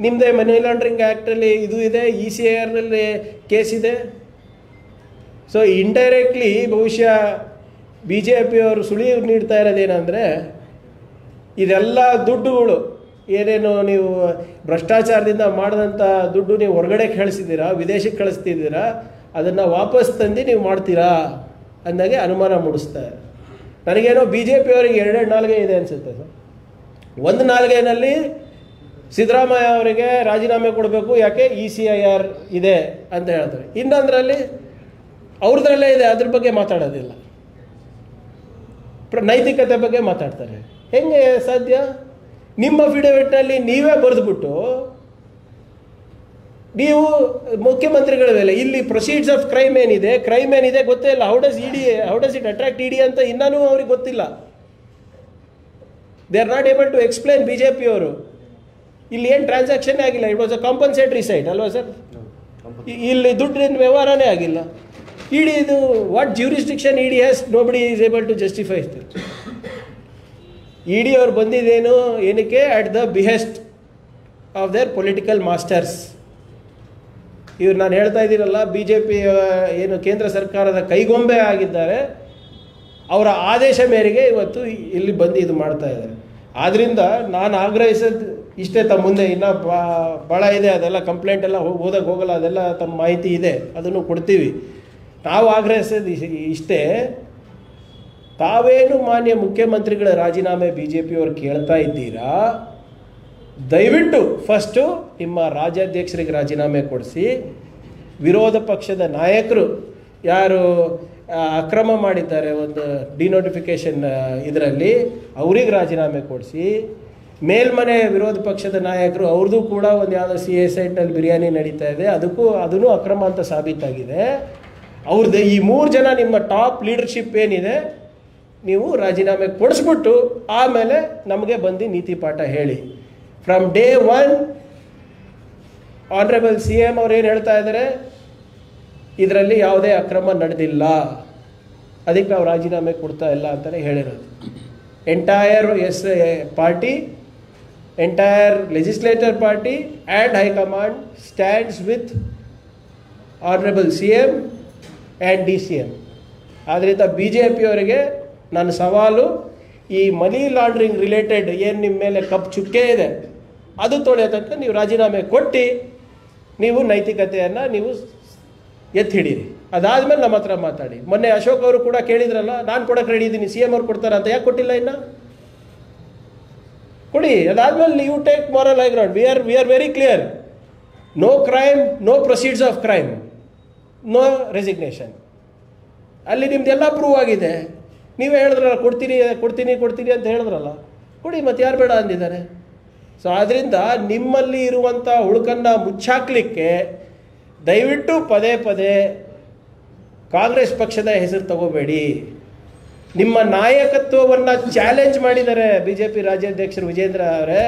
B: ನಿಮ್ಮದೇ ಮನಿ ಲಾಂಡ್ರಿಂಗ್ ಆ್ಯಕ್ಟಲ್ಲಿ ಇದು ಇದೆ, ECIRನಲ್ಲಿ ಕೇಸ್ ಇದೆ. ಸೊ ಇಂಡೈರೆಕ್ಟ್ಲಿ ಬಹುಶಃ BJP ಅವರು ಸುಳಿವು ನೀಡ್ತಾ ಇರೋದೇನೆಂದರೆ, ಇದೆಲ್ಲ ದುಡ್ಡುಗಳು ಏನೇನು ನೀವು ಭ್ರಷ್ಟಾಚಾರದಿಂದ ಮಾಡಿದಂಥ ದುಡ್ಡು ನೀವು ಹೊರಗಡೆ ಕಳಿಸಿದ್ದೀರಾ, ವಿದೇಶಕ್ಕೆ ಕಳಿಸ್ತಿದ್ದೀರಾ, ಅದನ್ನು ವಾಪಸ್ ತಂದು ನೀವು ಮಾಡ್ತೀರಾ ಅಂದಾಗೆ ಅನುಮಾನ ಮೂಡಿಸ್ತಾರೆ. ನನಗೇನೋ BJP ಅವರಿಗೆ 2 ನಾಲ್ಗೆ ಇದೆ ಅನಿಸುತ್ತೆ ಸರ್. ಒಂದು ನಾಲ್ಗೆನಲ್ಲಿ ಸಿದ್ದರಾಮಯ್ಯ ಅವರಿಗೆ ರಾಜೀನಾಮೆ ಕೊಡಬೇಕು, ಯಾಕೆ ECIR ಇದೆ ಅಂತ ಹೇಳ್ತಾರೆ. ಇನ್ನೊಂದರಲ್ಲಿ ಅವ್ರದ್ರಲ್ಲೇ ಇದೆ, ಅದ್ರ ಬಗ್ಗೆ ಮಾತಾಡೋದಿಲ್ಲ, ನೈತಿಕತೆ ಬಗ್ಗೆ ಮಾತಾಡ್ತಾರೆ. ಹೆಂಗೆ ಸಾಧ್ಯ? ನಿಮ್ಮ ಅಫಿಡವಿಟ್ನಲ್ಲಿ ನೀವೇ ಬರೆದುಬಿಟ್ಟು ನೀವು ಮುಖ್ಯಮಂತ್ರಿಗಳ ಮೇಲೆ ಇಲ್ಲಿ ಪ್ರೊಸೀಡ್ಸ್ ಆಫ್ ಕ್ರೈಮ್ ಏನಿದೆ ಗೊತ್ತೇ ಇಲ್ಲ. How does it attract ED ಅಂತ ಇನ್ನೂ ಅವ್ರಿಗೆ ಗೊತ್ತಿಲ್ಲ. They are not able to explain BJP ಅವರು. ಇಲ್ಲಿ ಏನು ಟ್ರಾನ್ಸಾಕ್ಷನ್ ಆಗಿಲ್ಲ, it was a compensatory site ಅಲ್ವಾ ಸರ್? ಇಲ್ಲಿ ದುಡ್ಡಿನ ವ್ಯವಹಾರನೇ ಆಗಿಲ್ಲ. ED ಇದು what jurisdiction ED has, nobody is able to justify it. ED ಅವ್ರು ಬಂದಿದ್ದೇನು ಏನಕ್ಕೆ? At the behest of their political masters. ಇವ್ರು ನಾನು ಹೇಳ್ತಾ ಇದ್ದೀರಲ್ಲ, BJP ಏನು ಕೇಂದ್ರ ಸರ್ಕಾರದ ಕೈಗೊಂಬೆ ಆಗಿದ್ದಾರೆ, ಅವರ ಆದೇಶ ಮೇರೆಗೆ ಇವತ್ತು ಇಲ್ಲಿ ಬಂದು ಇದು ಮಾಡ್ತಾ ಇದ್ದಾರೆ. ಆದ್ದರಿಂದ ನಾನು ಆಗ್ರಹಿಸೋದು ಇಷ್ಟೇ ತಮ್ಮ ಮುಂದೆ ಇನ್ನೂ ಭಾಳ ಇದೆ, ಅದೆಲ್ಲ ಕಂಪ್ಲೇಂಟ್ ಎಲ್ಲ ಓದಕ್ಕೆ ಹೋಗಲ್ಲ, ಅದೆಲ್ಲ ತಮ್ಮ ಮಾಹಿತಿ ಇದೆ, ಅದನ್ನು ಕೊಡ್ತೀವಿ. ನಾವು ಆಗ್ರಹಿಸೋದು ಇಷ್ಟೇ, ತಾವೇನು ಮಾನ್ಯ ಮುಖ್ಯಮಂತ್ರಿಗಳ ರಾಜೀನಾಮೆ ಬಿ ಜೆ ಪಿಯವರು ಕೇಳ್ತಾ ಇದ್ದೀರಾ, ದಯವಿಟ್ಟು ಫಸ್ಟು ನಿಮ್ಮ ರಾಜ್ಯಾಧ್ಯಕ್ಷರಿಗೆ ರಾಜೀನಾಮೆ ಕೊಡಿಸಿ, ವಿರೋಧ ಪಕ್ಷದ ನಾಯಕರು ಯಾರು ಅಕ್ರಮ ಮಾಡಿದ್ದಾರೆ ಒಂದು ಡಿನೋಟಿಫಿಕೇಷನ್ ಇದರಲ್ಲಿ, ಅವ್ರಿಗೆ ರಾಜೀನಾಮೆ ಕೊಡಿಸಿ. ಮೇಲ್ಮನೆ ವಿರೋಧ ಪಕ್ಷದ ನಾಯಕರು ಅವ್ರದ್ದು ಕೂಡ ಒಂದು ಯಾವುದೋ ಸಿ ಎ ಸೈಟ್ನಲ್ಲಿ ಬಿರಿಯಾನಿ ನಡೀತಾ ಇದೆ, ಅದೂ ಅಕ್ರಮ ಅಂತ ಸಾಬೀತಾಗಿದೆ. ಅವ್ರದ್ದು ಈ 3 ಜನ ನಿಮ್ಮ ಟಾಪ್ ಲೀಡರ್ಶಿಪ್ ಏನಿದೆ ನೀವು ರಾಜೀನಾಮೆ ಕೊಡಿಸ್ಬಿಟ್ಟು ಆಮೇಲೆ ನಮಗೆ ಬಂದು ನೀತಿ ಪಾಠ ಹೇಳಿ. From day 1 honourable C M ಅವ್ರು ಏನು ಹೇಳ್ತಾ ಇದ್ದಾರೆ, ಇದರಲ್ಲಿ ಯಾವುದೇ ಅಕ್ರಮ ನಡೆದಿಲ್ಲ, ಅದಕ್ಕೆ ನಾವು ರಾಜೀನಾಮೆ ಕೊಡ್ತಾ ಇಲ್ಲ ಅಂತಲೇ ಹೇಳಿರೋದು. Entire party, entire legislator party and high command stands with honourable C M and D C M. ಆದ್ದರಿಂದ ಬಿ ಜೆ ಪಿಯವರಿಗೆ ನನ್ನ ಸವಾಲು, ಈ ಮನಿ ಲಾಂಡ್ರಿಂಗ್ ರಿಲೇಟೆಡ್ ಏನು ನಿಮ್ಮ ಮೇಲೆ ಕಪ್ಪು ಚುಕ್ಕೆ ಇದೆ ಅದು ತೊಳೆಯೋದಕ್ಕೆ ನೀವು ರಾಜೀನಾಮೆ ಕೊಟ್ಟು ನೀವು ನೈತಿಕತೆಯನ್ನು ನೀವು ಎತ್ತಿ ಹಿಡೀರಿ. ಅದಾದಮೇಲೆ ನಮ್ಮ ಹತ್ರ ಮಾತಾಡಿ. ಮೊನ್ನೆ ಅಶೋಕ್ ಅವರು ಕೂಡ ಕೇಳಿದ್ರಲ್ಲ, ನಾನು ಕೊಡೋಕೆ ರೆಡಿ ಇದ್ದೀನಿ, ಸಿ ಎಮ್ ಅವ್ರು ಕೊಡ್ತಾರೆ ಅಂತ, ಯಾಕೆ ಕೊಟ್ಟಿಲ್ಲ ಇನ್ನು? ಕೊಡಿ. ಅದಾದಮೇಲೆ you take moral high ground. We are very clear, no crime, no proceeds of crime, no resignation. ಅಲ್ಲಿ ನಿಮ್ದೆಲ್ಲ ಪ್ರೂವ್ ಆಗಿದೆ. ನೀವೇ ಹೇಳಿದ್ರಲ್ಲ ಕೊಡ್ತೀನಿ ಅಂತ ಹೇಳಿದ್ರಲ್ಲ, ಕೊಡಿ, ಮತ್ತೆ ಯಾರು ಬೇಡ ಅಂದಿದ್ದಾರೆ? ಸೊ ಆದ್ದರಿಂದ ನಿಮ್ಮಲ್ಲಿ ಇರುವಂಥ ಹುಳುಕನ್ನು ಮುಚ್ಚಾಕ್ಲಿಕ್ಕೆ ದಯವಿಟ್ಟು ಪದೇ ಪದೇ ಕಾಂಗ್ರೆಸ್ ಪಕ್ಷದ ಹೆಸರು ತಗೋಬೇಡಿ. ನಿಮ್ಮ ನಾಯಕತ್ವವನ್ನು ಚಾಲೆಂಜ್ ಮಾಡಿದ್ದಾರೆ ಬಿ ಜೆ ಪಿ ರಾಜ್ಯಾಧ್ಯಕ್ಷರು ವಿಜೇಂದ್ರ ಅವರೇ,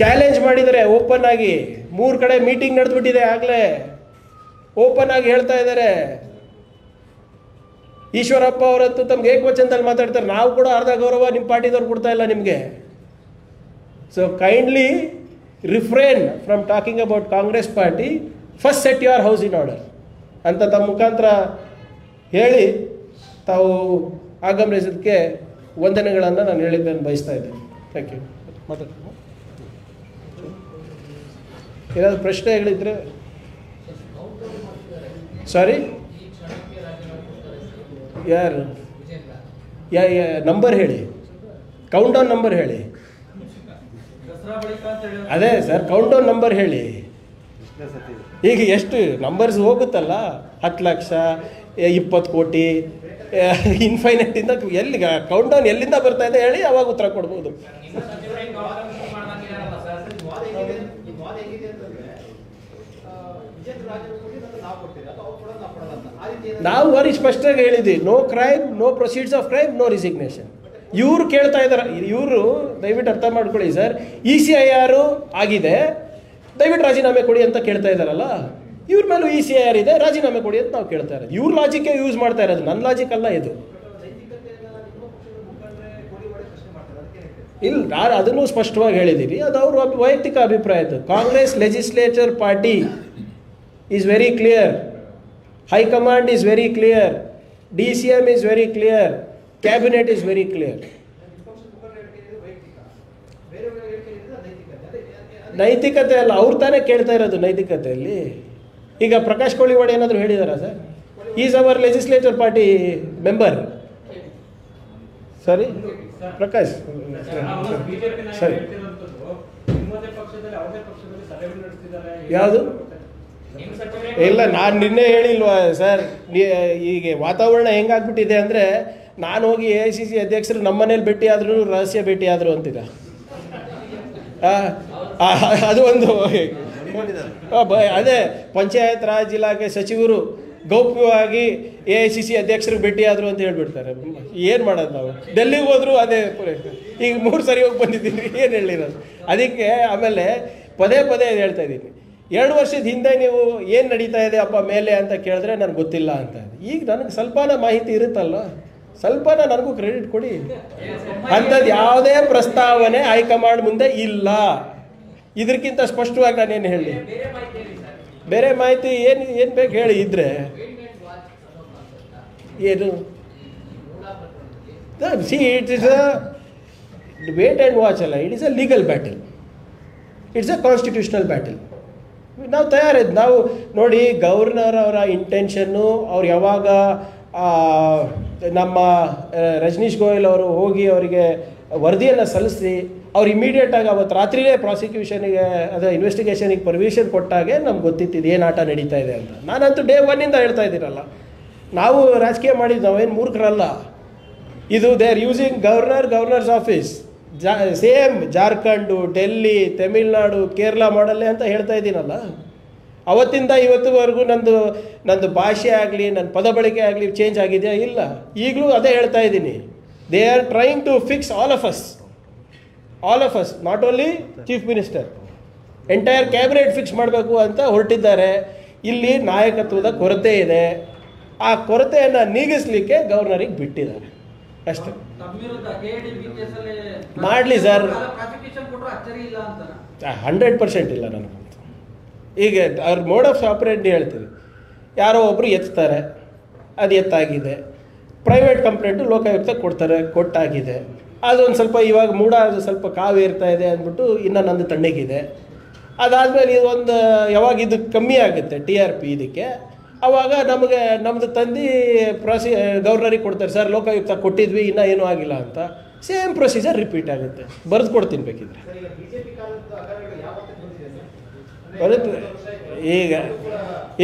B: ಚಾಲೆಂಜ್ ಮಾಡಿದ್ದಾರೆ ಓಪನ್ ಆಗಿ. 3 ಕಡೆ ಮೀಟಿಂಗ್ ನಡೆದ್ಬಿಟ್ಟಿದೆ ಆಗಲೇ, ಓಪನ್ ಆಗಿ ಹೇಳ್ತಾ ಇದ್ದಾರೆ. ಈಶ್ವರಪ್ಪ ಅವರಂತೂ ತಮ್ಗೆ ಏಕವಚನದಲ್ಲಿ ಮಾತಾಡ್ತಾರೆ, ನಾವು ಕೂಡ ಅರ್ಧ ಗೌರವ ನಿಮ್ಮ ಪಾರ್ಟಿದವ್ರು ಕೊಡ್ತಾ ಇಲ್ಲ ನಿಮಗೆ. So kindly refrain from talking about Congress party, first set your house in order ಅಂತ ತಮ್ಮ ಮುಖಾಂತರ ಹೇಳಿ ತಾವು ಆಗಮನಿಸೋದಕ್ಕೆ ವಂದನೆಗಳನ್ನು ನಾನು ಹೇಳಿದ್ದನ್ನು ಬಯಸ್ತಾ ಇದ್ದೇನೆ. Thank you. ಮಾತಾಡ ಏನಾದರೂ ಪ್ರಶ್ನೆಗಳಿದ್ರೆ? ಸಾರಿ, ಯಾರು ನಂಬರ್ ಹೇಳಿ, ಕೌಂಟ್ ಡೌನ್ ನಂಬರ್ ಹೇಳಿ. ಅದೇ ಸರ್, ಕೌಂಟ್ ಡೌನ್ ನಂಬರ್ ಹೇಳಿ. ಈಗ ಎಷ್ಟು ನಂಬರ್ಸ್ ಹೋಗುತ್ತಲ್ಲ, 10 ಲಕ್ಷ, 20 ಕೋಟಿ, ಇನ್ಫೈನೈಟಿಂದ ಎಲ್ಲಿ ಕೌಂಟ್ ಡೌನ್ ಎಲ್ಲಿಂದ ಬರ್ತಾ ಇದೆ ಹೇಳಿ, ಅವಾಗ ಉತ್ತರ ಕೊಡ್ಬೋದು. ನಾವು ಅವರಿಗೆ ಸ್ಪಷ್ಟವಾಗಿ ಹೇಳಿದ್ವಿ, no crime, no proceeds of crime, no resignation. ಇವರು ಕೇಳ್ತಾ ಇದ್ದಾರೆ, ಇವರು ದಯವಿಟ್ಟು ಅರ್ಥ ಮಾಡ್ಕೊಳ್ಳಿ ಸರ್, ECIR ಆಗಿದೆ, ದಯವಿಟ್ಟು ರಾಜೀನಾಮೆ ಕೊಡಿ ಅಂತ ಕೇಳ್ತಾ ಇದ್ದಾರಲ್ಲ, ಇವ್ರ ಮೇಲೂ ECIR ಇದೆ, ರಾಜೀನಾಮೆ ಕೊಡಿ ಅಂತ ನಾವು ಕೇಳ್ತಾ ಇರೋದು. ಇವ್ರ ಲಾಜಿಕ್ಕೆ ಯೂಸ್ ಮಾಡ್ತಾ ಇರೋದು, ನನ್ನ ಲಾಜಿಕ್ ಅಲ್ಲ ಇದು. ಇಲ್ಲ, ನಾನು ಅದನ್ನು ಸ್ಪಷ್ಟವಾಗಿ ಹೇಳಿದ್ದೀವಿ, ಅದು ಅವರು ವೈಯಕ್ತಿಕ ಅಭಿಪ್ರಾಯ. ಇದು Congress legislature party is very clear, high command is very clear, DCM is very clear, cabinet is very clear. ನೈತಿಕತೆ ಅಲ್ಲ, ಅವ್ರು ತಾನೇ ಕೇಳ್ತಾ ಇರೋದು ನೈತಿಕತೆಯಲ್ಲಿ. ಈಗ ಪ್ರಕಾಶ್ ಕೋಳಿವಾಡ್ ಏನಾದರೂ ಹೇಳಿದಾರಾ sir? Is our legislature party member. ಸರಿ ಪ್ರಕಾಶ್, ಸರಿ, ಯಾವುದು ಇಲ್ಲ, ನಾನು ನಿನ್ನೆ ಹೇಳಿಲ್ವಾ ಸರ್? ಈಗ ವಾತಾವರಣ ಹೆಂಗಾಗ್ಬಿಟ್ಟಿದೆ ಅಂದರೆ, ನಾನು ಹೋಗಿ AICC ಅಧ್ಯಕ್ಷರು ನಮ್ಮ ಮನೇಲಿ ಭೇಟಿ ಆದ್ರೂ ರಹಸ್ಯ ಭೇಟಿ ಆದರು ಅಂತೀಗ. ಅದು ಒಂದು ಅದೇ ಪಂಚಾಯತ್ ರಾಜ್ ಇಲಾಖೆ ಸಚಿವರು ಗೌಪ್ಯವಾಗಿ AICC ಅಧ್ಯಕ್ಷರಿಗೆ ಭೇಟಿ ಆದರು ಅಂತ ಹೇಳ್ಬಿಡ್ತಾರೆ. ಏನು ಮಾಡೋದು ನಾವು? ಡೆಲ್ಲಿಗೆ ಹೋದ್ರು ಅದೇ, ಈಗ 3 ಸರಿ ಹೋಗಿ ಬಂದಿದ್ದೀನಿ, ಏನು ಹೇಳಿರೋದು ಅದಕ್ಕೆ. ಆಮೇಲೆ ಪದೇ ಪದೇ ಹೇಳ್ತಾ ಇದ್ದೀನಿ, 2 ವರ್ಷದ ಹಿಂದೆ ನೀವು ಏನು ನಡೀತಾ ಇದೆ ಅಪ್ಪ ಮೇಲೆ ಅಂತ ಕೇಳಿದ್ರೆ ನನಗೆ ಗೊತ್ತಿಲ್ಲ ಅಂತ. ಈಗ ನನಗೆ ಸ್ವಲ್ಪನ ಮಾಹಿತಿ ಇರುತ್ತಲ್ಲ, ಸ್ವಲ್ಪನ ನನಗೂ ಕ್ರೆಡಿಟ್ ಕೊಡಿ. ಅಂಥದ್ದು ಯಾವುದೇ ಪ್ರಸ್ತಾವನೆ ಹೈಕಮಾಂಡ್ ಮುಂದೆ ಇಲ್ಲ. ಇದಕ್ಕಿಂತ ಸ್ಪಷ್ಟವಾಗಿ ನಾನೇನು ಹೇಳಿ? ಬೇರೆ ಮಾಹಿತಿ ಏನು ಬೇಕು ಹೇಳಿ ಇದ್ರೆ. ಏನು see, it is a wait and watch ಅಲ್ಲ, it is a legal battle. It's a constitutional battle. ನಾವು ತಯಾರಿದ್ದು ನಾವು ನೋಡಿ, ಗವರ್ನರ್ ಅವರ ಇಂಟೆನ್ಷನ್ನು ಅವ್ರು ಯಾವಾಗ ನಮ್ಮ ರಜನೀಶ್ ಗೋಯಲ್ ಅವರು ಹೋಗಿ ಅವರಿಗೆ ವರದಿಯನ್ನು ಸಲ್ಲಿಸಿ ಅವ್ರು ಇಮಿಡಿಯೇಟಾಗಿ ಅವತ್ತು ರಾತ್ರಿಯೇ ಪ್ರಾಸಿಕ್ಯೂಷನಿಗೆ ಅದೇ ಇನ್ವೆಸ್ಟಿಗೇಷನಿಗೆ ಪರ್ಮಿಷನ್ ಕೊಟ್ಟಾಗೆ ನಮ್ಗೆ ಗೊತ್ತಿತ್ತು ಏನು ಆಟ ನಡೀತಾ ಇದೆ ಅಂತ. ನಾನಂತೂ ಡೇ ಒನ್ನಿಂದ ಹೇಳ್ತಾ ಇದ್ದೀರಲ್ಲ, ನಾವು ರಾಜಕೀಯ ಮಾಡಿದ್ದು ನಾವೇನು ಮೂರ್ಖರಲ್ಲ. ಇದು they are using governor's office same Jharkhand, Delhi, Tamil Nadu, Kerala ಮಾಡಲ್ಲೇ ಅಂತ ಹೇಳ್ತಾ ಇದ್ದೀನಲ್ಲ. ಅವತ್ತಿಂದ ಇವತ್ತುವರೆಗೂ ನಂದು ಭಾಷೆ ಆಗಲಿ ನನ್ನ ಪದ ಬಳಕೆ ಆಗಲಿ ಚೇಂಜ್ ಆಗಿದೆಯಾ? ಇಲ್ಲ. ಈಗಲೂ ಅದೇ ಹೇಳ್ತಾ ಇದ್ದೀನಿ. They are trying to fix all of us, not only chief minister, entire cabinet fix ಮಾಡಬೇಕು ಅಂತ ಹೊರಟಿದ್ದಾರೆ. ಇಲ್ಲಿ ನಾಯಕತ್ವದ ಕೊರತೆ ಇದೆ. ಆ ಕೊರತೆಯನ್ನು ನೀಗಿಸಲಿಕ್ಕೆ ಗವರ್ನರಿಗೆ ಬಿಟ್ಟಿದ್ದಾರೆ ಅಷ್ಟೇ. ಮಾಡಲಿ ಸರ್, 100% ಇಲ್ಲ ನನಗಂತ. ಈಗ ಅವ್ರ ಮೋಡ್ ಆಫ್ ಆಪರೇಟ್ ಹೇಳ್ತೀವಿ, ಯಾರೋ ಒಬ್ಬರು ಎತ್ತಾರೆ, ಅದು ಎತ್ತಾಗಿದೆ. ಪ್ರೈವೇಟ್ ಕಂಪ್ಲೇಂಟು ಲೋಕಾಯುಕ್ತ ಕೊಟ್ಟಾಗಿದೆ. ಅದೊಂದು ಸ್ವಲ್ಪ ಇವಾಗ ಅದು ಸ್ವಲ್ಪ ಕಾವೇರ್ತಾ ಇದೆ ಅಂದ್ಬಿಟ್ಟು ಇನ್ನೂ ನಂದು ತಣ್ಣಗಿದೆ. ಅದಾದಮೇಲೆ ಇದೊಂದು ಯಾವಾಗ ಇದು ಕಮ್ಮಿ ಆಗುತ್ತೆ TRP ಇದಕ್ಕೆ, ಆವಾಗ ನಮ್ಮದು ತಂದು ಗವರ್ನರಿಗೆ ಕೊಡ್ತಾರೆ, ಸರ್ ಲೋಕಾಯುಕ್ತ ಕೊಟ್ಟಿದ್ವಿ ಇನ್ನೂ ಏನೂ ಆಗಿಲ್ಲ ಅಂತ. ಸೇಮ್ ಪ್ರೊಸೀಜರ್ ರಿಪೀಟ್ ಆಗುತ್ತೆ. ಬರೆದು ಕೊಡ್ತೀನಿ ಬೇಕಿದ್ರೆ. ಬರುತ್ತೆ ಈಗ.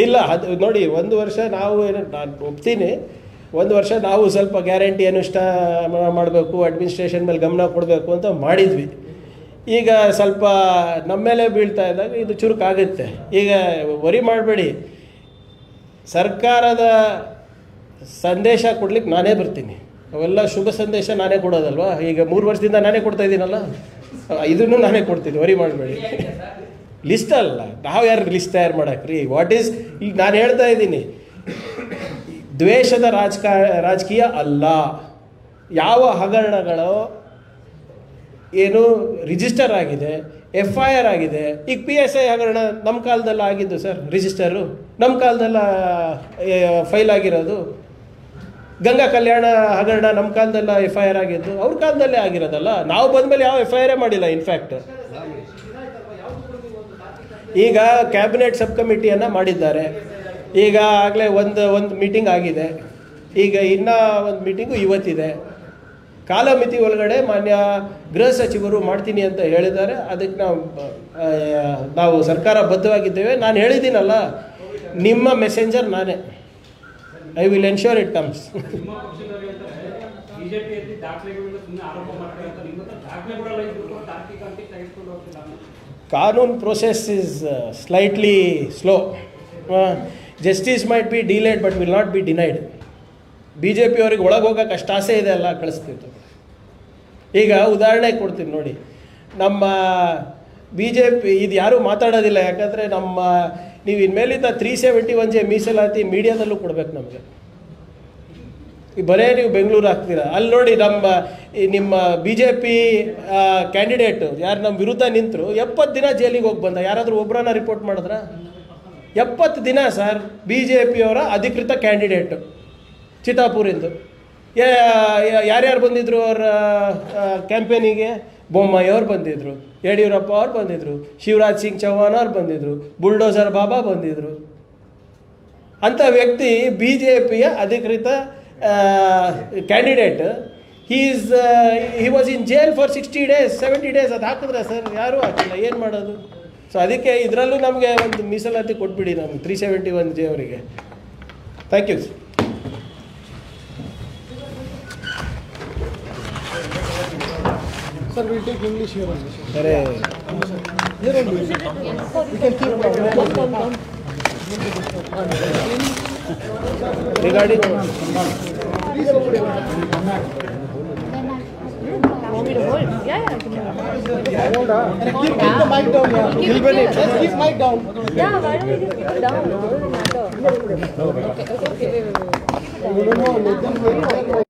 B: ಇಲ್ಲ, ಅದು ನೋಡಿ, 1 ವರ್ಷ ನಾವು ನಾನು ಒಪ್ತೀನಿ, 1 ವರ್ಷ ನಾವು ಸ್ವಲ್ಪ ಗ್ಯಾರಂಟಿ ಅನುಷ್ಠಾನ ಮಾಡಬೇಕು, ಅಡ್ಮಿನಿಸ್ಟ್ರೇಷನ್ ಮೇಲೆ ಗಮನ ಕೊಡಬೇಕು ಅಂತ ಮಾಡಿದ್ವಿ. ಈಗ ಸ್ವಲ್ಪ ನಮ್ಮ ಮೇಲೆ ಬೀಳ್ತಾ ಇದ್ದಾಗ ಇದು ಚುರುಕಾಗುತ್ತೆ. ಈಗ ವರಿ ಮಾಡಬೇಡಿ, ಸರ್ಕಾರದ ಸಂದೇಶ ಕೊಡ್ಲಿಕ್ಕೆ ನಾನೇ ಬರ್ತೀನಿ. ಅವೆಲ್ಲ ಶುಭ ಸಂದೇಶ ನಾನೇ ಕೊಡೋದಲ್ವಾ. ಈಗ 3 ವರ್ಷದಿಂದ ನಾನೇ ಕೊಡ್ತಾ ಇದ್ದೀನಲ್ಲ, ಇದನ್ನು ನಾನೇ ಕೊಡ್ತೀನಿ, ವರಿ ಮಾಡಬೇಡಿ. ಲಿಸ್ಟ್ ಅಲ್ಲ, ನಾವು ಯಾರು ಲಿಸ್ಟ್ ತಯಾರು ಮಾಡಕ್ರಿ? ಈಗ ನಾನು ಹೇಳ್ತಾ ಇದ್ದೀನಿ, ದ್ವೇಷದ ರಾಜಕೀಯ ಅಲ್ಲ. ಯಾವ ಹಗರಣಗಳು ಏನು ರಿಜಿಸ್ಟರ್ ಆಗಿದೆ, FIR ಆಗಿದೆ. ಈಗ PSI ಹಗರಣ ನಮ್ಮ ಕಾಲದಲ್ಲ ಆಗಿದ್ದು ಸರ್, ರಿಜಿಸ್ಟರು ನಮ್ಮ ಕಾಲದಲ್ಲ ಫೈಲ್ ಆಗಿರೋದು. ಗಂಗಾ ಕಲ್ಯಾಣ ಹಗರಣ ನಮ್ಮ ಕಾಲದಲ್ಲ FIR ಆಗಿದ್ದು, ಅವ್ರ ಕಾಲದಲ್ಲೇ ಆಗಿರೋದಲ್ಲ. ನಾವು ಬಂದಮೇಲೆ ಯಾವ FIR ಮಾಡಿಲ್ಲ. ಇನ್ಫ್ಯಾಕ್ಟ್ ಈಗ ಕ್ಯಾಬಿನೆಟ್ ಸಬ್ ಕಮಿಟಿಯನ್ನು ಮಾಡಿದ್ದಾರೆ. ಈಗ ಆಗಲೇ ಒಂದು ಮೀಟಿಂಗ್ ಆಗಿದೆ. ಈಗ ಇನ್ನೂ ಒಂದು ಮೀಟಿಂಗು ಇವತ್ತಿದೆ. ಕಾಲಮಿತಿ ಒಳಗಡೆ ಮಾನ್ಯ ಗೃಹ ಸಚಿವರು ಮಾಡ್ತೀನಿ ಅಂತ ಹೇಳಿದ್ದಾರೆ. ಅದಕ್ಕೆ ನಾವು ಸರ್ಕಾರ ಬದ್ಧವಾಗಿದ್ದೇವೆ. ನಾನು ಹೇಳಿದ್ದೀನಲ್ಲ, ನಿಮ್ಮ ಮೆಸೆಂಜರ್ ನಾನೇ. I will ensure it comes. ಕಾನೂನು process is slightly slow. Justice might be delayed but will not be denied. BJP ಅವ್ರಿಗೆ ಒಳಗೆ ಹೋಗೋಕೆ ಅಷ್ಟು ಆಸೆ ಇದೆ ಅಲ್ಲ, ಕಳಿಸ್ತಿತ್ತು. ಈಗ ಉದಾಹರಣೆ ಕೊಡ್ತೀನಿ ನೋಡಿ, ನಮ್ಮ BJP ಇದು ಯಾರೂ ಮಾತಾಡೋದಿಲ್ಲ. ಯಾಕಂದರೆ ನೀವು ಇನ್ಮೇಲಿಂದ 371J ಮೀಸಲಾತಿ ಮೀಡಿಯಾದಲ್ಲೂ ಕೊಡ್ಬೇಕು ನಮಗೆ. ಈ ಬರೇ ನೀವು ಬೆಂಗಳೂರು ಹಾಕ್ತೀರಾ, ಅಲ್ಲಿ ನೋಡಿ ನಿಮ್ಮ BJP ಕ್ಯಾಂಡಿಡೇಟು ಯಾರು ನಮ್ಮ ವಿರುದ್ಧ ನಿಂತರು 70 ದಿನ ಜೈಲಿಗೆ ಹೋಗಿ ಬಂದ. ಯಾರಾದರೂ ಒಬ್ಬರನ್ನ ರಿಪೋರ್ಟ್ ಮಾಡಿದ್ರ? 70 ದಿನ ಸರ್. BJP ಅವರ ಅಧಿಕೃತ ಕ್ಯಾಂಡಿಡೇಟು ಚಿತ್ತಾಪುರಿಂದು. ಯಾರ್ಯಾರು ಬಂದಿದ್ರು ಅವರ ಕ್ಯಾಂಪೇನಿಗೆ? ಬೊಮ್ಮಾಯಿ ಅವ್ರು ಬಂದಿದ್ರು, ಯಡಿಯೂರಪ್ಪ ಅವ್ರು ಬಂದಿದ್ರು, ಶಿವರಾಜ್ ಸಿಂಗ್ ಚೌಹಾಣ್ ಅವ್ರು ಬಂದಿದ್ರು, ಬುಲ್ಡೋಸರ್ ಬಾಬಾ ಬಂದಿದ್ರು. ಅಂಥ ವ್ಯಕ್ತಿ BJPಯ ಅಧಿಕೃತ candidate. He was in jail for 60 days 70 days. ಅದು ಹಾಕಿದ್ರೆ ಸರ್ ಯಾರೂ ಹಾಕಿಲ್ಲ, ಏನು ಮಾಡೋದು? ಸೊ ಅದಕ್ಕೆ ಇದರಲ್ಲೂ ನಮಗೆ ಒಂದು ಮೀಸಲಾತಿ ಕೊಟ್ಬಿಡಿ ನಮ್ಗೆ 371J ಅವರಿಗೆ. Thank you.
C: Sir, we'll take English here also.
B: Sir,
C: Here only. We can keep
B: regarding
D: Want me to hold? Yeah, I can hold.
C: keep the mic down. Let's keep mic down.
D: Yeah, why don't we just keep it down? It doesn't matter. Okay, wait.
C: No, let them wait.